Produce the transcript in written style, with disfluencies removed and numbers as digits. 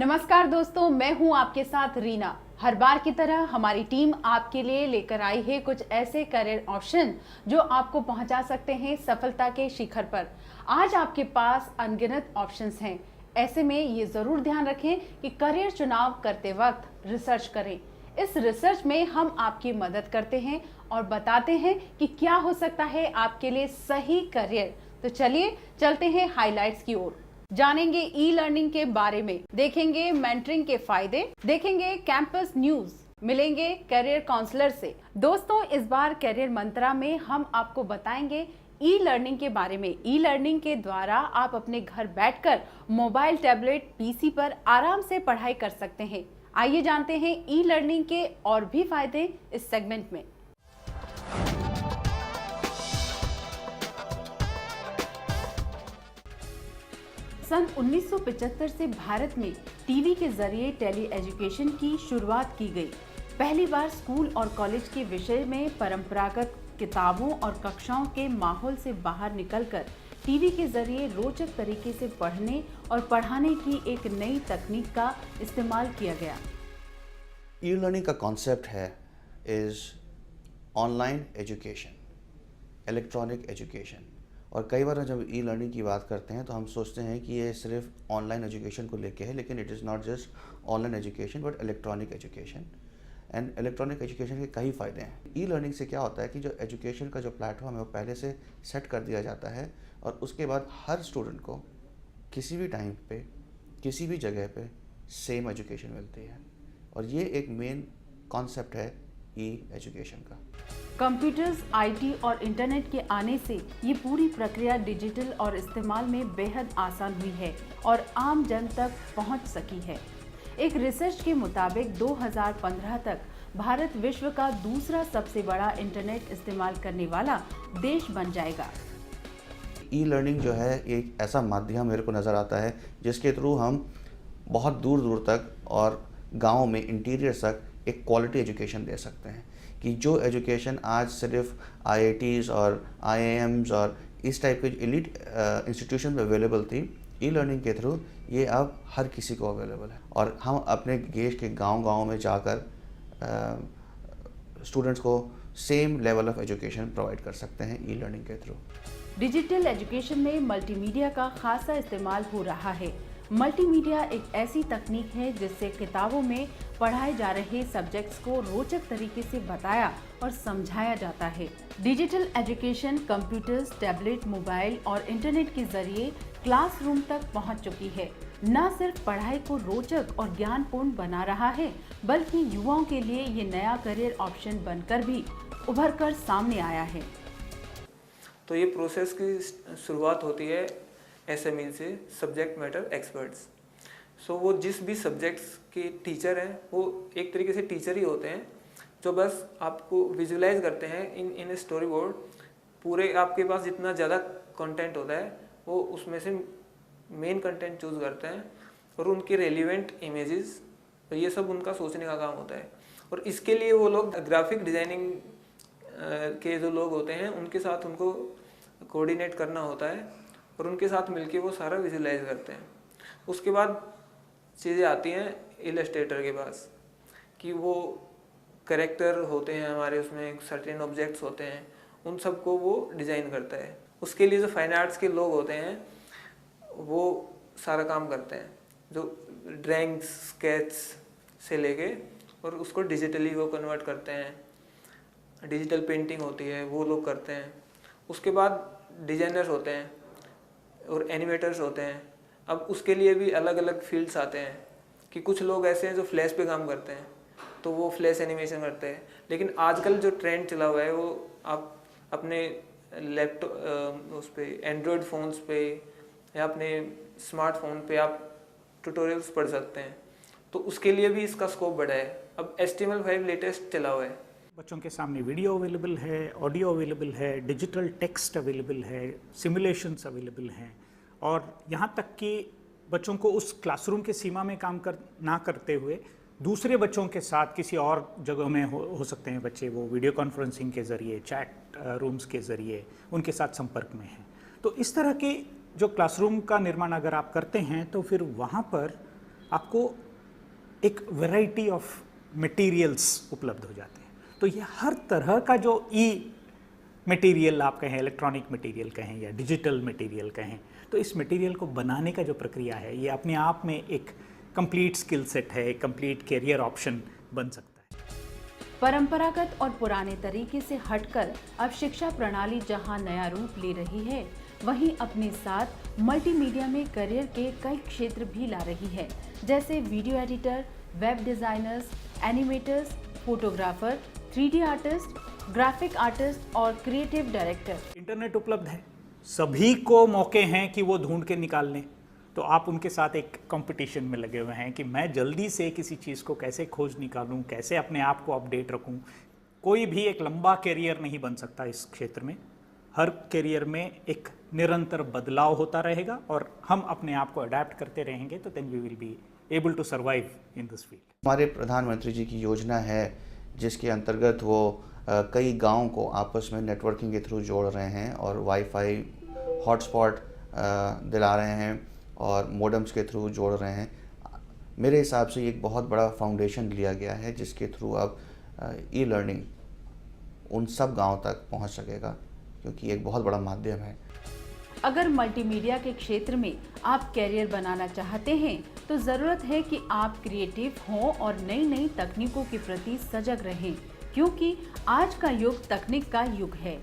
नमस्कार दोस्तों, मैं हूं आपके साथ रीना। हर बार की तरह हमारी टीम आपके लिए लेकर आई है कुछ ऐसे करियर ऑप्शन जो आपको पहुंचा सकते हैं सफलता के शिखर पर। आज आपके पास अनगिनत ऑप्शंस हैं। ऐसे में ये जरूर ध्यान रखें कि करियर चुनाव करते वक्त रिसर्च करें। इस रिसर्च में हम आपकी मदद करते हैं और बताते हैं कि क्या हो सकता है आपके लिए सही करियर। तो चलिए चलते हैं हाइलाइट्स की ओर। जानेंगे ई लर्निंग के बारे में, देखेंगे मेंटरिंग के फायदे, देखेंगे कैंपस न्यूज, मिलेंगे करियर काउंसलर से। दोस्तों, इस बार करियर मंत्रा में हम आपको बताएंगे ई लर्निंग के बारे में। ई लर्निंग के द्वारा आप अपने घर बैठकर मोबाइल, टैबलेट, पीसी पर आराम से पढ़ाई कर सकते हैं। आइए जानते हैं ई लर्निंग के और भी फायदे इस सेगमेंट में। सन 1975 से भारत में टीवी के जरिए टेली एजुकेशन की शुरुआत की गई। पहली बार स्कूल और कॉलेज के विषय में परंपरागत किताबों और कक्षाओं के माहौल से बाहर निकलकर टीवी के जरिए रोचक तरीके से पढ़ने और पढ़ाने की एक नई तकनीक का इस्तेमाल किया गया। ई लर्निंग का कॉन्सेप्ट है is online education, electronic education. और कई बार जब ई लर्निंग की बात करते हैं तो हम सोचते हैं कि ये सिर्फ ऑनलाइन एजुकेशन को लेके है, लेकिन it is not just online education but electronic education. And electronic education के कई फ़ायदे हैं। ई लर्निंग से क्या होता है कि जो एजुकेशन का जो प्लेटफॉर्म है वो पहले से सेट कर दिया जाता है और उसके बाद हर स्टूडेंट को किसी भी टाइम पे किसी भी जगह पे सेम एजुकेशन मिलती है। और ये एक मेन कॉन्सेप्ट है ई एजुकेशन का। कंप्यूटर्स, आईटी और इंटरनेट के आने से ये पूरी प्रक्रिया डिजिटल और इस्तेमाल में बेहद आसान हुई है और आम जन तक पहुंच सकी है। एक रिसर्च के मुताबिक 2015 तक भारत विश्व का दूसरा सबसे बड़ा इंटरनेट इस्तेमाल करने वाला देश बन जाएगा। ई लर्निंग जो है एक ऐसा माध्यम मेरे को नज़र आता है जिसके थ्रू हम बहुत दूर दूर तक और गाँव में इंटीरियर तक एक क्वालिटी एजुकेशन दे सकते हैं। कि जो एजुकेशन आज सिर्फ आईआईटीज़ और आईआईएम्स और इस टाइप के एलिट इंस्टीट्यूशन में अवेलेबल थी, ई लर्निंग के थ्रू ये अब हर किसी को अवेलेबल है। और हम अपने देश के गांव-गांव में जाकर स्टूडेंट्स को same level of education provide कर सकते हैं ई लर्निंग के थ्रू। डिजिटल एजुकेशन में मल्टीमीडिया का खासा इस्तेमाल हो रहा है। मल्टीमीडिया एक ऐसी तकनीक है जिससे किताबों में पढ़ाए जा रहे सब्जेक्ट्स को रोचक तरीके से बताया और समझाया जाता है। Digital education computers, tablet, mobile और इंटरनेट के जरिए क्लासरूम तक पहुंच चुकी है। न सिर्फ पढ़ाई को रोचक और ज्ञानपूर्ण बना रहा है, बल्कि युवाओं के लिए ये नया करियर ऑप्शन बनकर भी उभर कर सामने आया है। तो ये प्रोसेस की शुरुआत होती है SME से, सब्जेक्ट मैटर एक्सपर्ट्स। सो वो जिस भी सब्जेक्ट्स के टीचर हैं वो एक तरीके से टीचर ही होते हैं जो बस आपको विजुलाइज करते हैं इन स्टोरी बोर्ड। पूरे आपके पास जितना ज़्यादा कंटेंट होता है वो उसमें से मेन कंटेंट चूज़ करते हैं और उनके रेलिवेंट इमेजेस, तो ये सब उनका सोचने का काम होता है। और इसके लिए वो लोग ग्राफिक डिज़ाइनिंग के जो लोग होते हैं उनके साथ उनको कोऑर्डिनेट करना होता है और उनके साथ मिलके वो सारा विजुलाइज करते हैं। उसके बाद चीज़ें आती हैं इलस्ट्रेटर के पास कि वो कैरेक्टर होते हैं हमारे, उसमें सर्टेन ऑब्जेक्ट्स होते हैं, उन सबको वो डिज़ाइन करता है। उसके लिए जो फाइन आर्ट्स के लोग होते हैं वो सारा काम करते हैं, जो ड्राइंग्स, स्केच से लेके और उसको डिजिटली वो कन्वर्ट करते हैं। डिजिटल पेंटिंग होती है वो लोग करते हैं। उसके बाद डिजाइनर्स होते हैं और एनिमेटर्स होते हैं। अब उसके लिए भी अलग अलग फील्ड्स आते हैं कि कुछ लोग ऐसे हैं जो फ्लैश पे काम करते हैं तो वो फ्लैश एनिमेशन करते हैं। लेकिन आजकल जो ट्रेंड चला हुआ है वो आप अपने लैपटॉप उस पर एंड्रॉयड फ़ोन्स पे या अपने स्मार्टफोन पे आप ट्यूटोरियल्स पढ़ सकते हैं। तो उसके लिए भी इसका स्कोप बढ़ा है। अब HTML5 लेटेस्ट चला हुआ है। बच्चों के सामने वीडियो अवेलेबल है, ऑडियो अवेलेबल है, डिजिटल टेक्स्ट अवेलेबल है, सिमुलेशंस अवेलेबल हैं और यहाँ तक कि बच्चों को उस क्लासरूम के सीमा में काम ना करते हुए दूसरे बच्चों के साथ किसी और जगह में हो सकते हैं बच्चे, वो वीडियो कॉन्फ्रेंसिंग के ज़रिए, चैट रूम्स के ज़रिए उनके साथ संपर्क में हैं। तो इस तरह के जो क्लासरूम का निर्माण अगर आप करते हैं तो फिर वहाँ पर आपको एक वैरायटी ऑफ मटेरियल्स उपलब्ध हो जाते हैं। तो ये हर तरह का जो मटेरियल आप कहें, इलेक्ट्रॉनिक मटेरियल कहें या डिजिटल मटेरियल कहें, तो इस मटेरियल को बनाने का जो प्रक्रिया है ये अपने आप में एक कंप्लीट स्किल सेट है, एक कंप्लीट कैरियर ऑप्शन बन सकता है। परंपरागत और पुराने तरीके से हटकर अब शिक्षा प्रणाली जहां नया रूप ले रही है, वहीं अपने साथ मल्टीमीडिया में करियर के कई क्षेत्र भी ला रही है, जैसे video editor, web designers, animators, photographer, 3D artist, graphic artist और क्रिएटिव डायरेक्टर। इंटरनेट उपलब्ध है, सभी को मौके हैं कि वो ढूंढ के निकाल लें, तो आप उनके साथ एक कंपटीशन में लगे हुए हैं कि मैं जल्दी से किसी चीज़ को कैसे खोज निकालूं, कैसे अपने आप को अपडेट रखूं। कोई भी एक लंबा करियर नहीं बन सकता इस क्षेत्र में, हर करियर में एक निरंतर बदलाव होता रहेगा और हम अपने आप को अडेप्ट करते रहेंगे, तो then we will be able to survive in this field. हमारे प्रधानमंत्री जी की योजना है जिसके अंतर्गत वो कई गाँव को आपस में नेटवर्किंग के थ्रू जोड़ रहे हैं और वाईफाई हॉटस्पॉट दिला रहे हैं और मोडम्स के थ्रू जोड़ रहे हैं। मेरे हिसाब से ये एक बहुत बड़ा फाउंडेशन लिया गया है जिसके थ्रू अब ई लर्निंग उन सब गाँव तक पहुंच सकेगा, क्योंकि एक बहुत बड़ा माध्यम है। अगर मल्टीमीडिया के क्षेत्र में आप कैरियर बनाना चाहते हैं तो ज़रूरत है कि आप क्रिएटिव हों और नई नई तकनीकों के प्रति सजग रहें, क्योंकि आज का युग तकनीक का युग है।